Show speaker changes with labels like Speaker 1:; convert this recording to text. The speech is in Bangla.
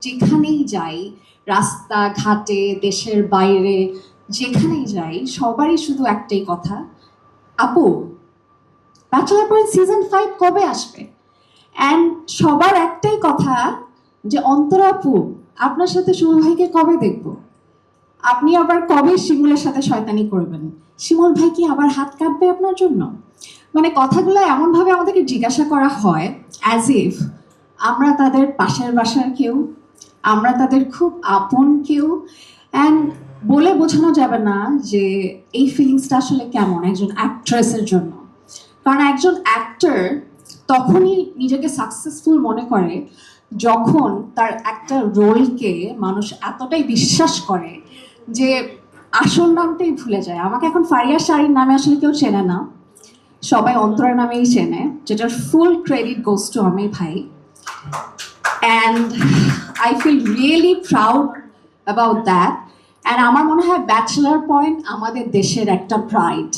Speaker 1: যেখানেই যাই, রাস্তা ঘাটে, দেশের বাইরে, যেখানেই যাই সবারই শুধু একটাই কথা, আপু ব্যাচেলার পয়েন্ট সিজন 5 কবে আসবে? অ্যান্ড সবার একটাই কথা যে অন্তরা আপু আপনার সাথে শুভ ভাইকে কবে দেখব? আপনি আবার কবে শিমুলের সাথে শয়তানি করবেন? শিমুল ভাই কি আবার হাত কাটবে আপনার জন্য? মানে কথাগুলো এমনভাবে আমাদেরকে জিজ্ঞাসা করা হয় অ্যাজ ইফ আমরা তাদের পাশের বাসার কেউ, আমরা তাদের খুব আপন কেউ। অ্যান্ড বলে বোঝানো যাবে না যে এই ফিলিংসটা আসলে কেমন একজন অ্যাক্ট্রেসের জন্য। কারণ একজন অ্যাক্টর তখনই নিজেকে সাকসেসফুল মনে করে যখন তার একটা রোলকে মানুষ এতটাই বিশ্বাস করে যে আসল নামটাই ভুলে যায়। আমাকে এখন ফারিয়া শাড়ির নামে আসলে কেউ চেনে না, সবাই অন্তরা নামেই চেনে, যেটার ফুল ক্রেডিট গোস টু আমির ভাই। And I feel really proud about that. And আমার মনে হয় ব্যাচেলার পয়েন্ট আমাদের দেশের একটা প্রাইড।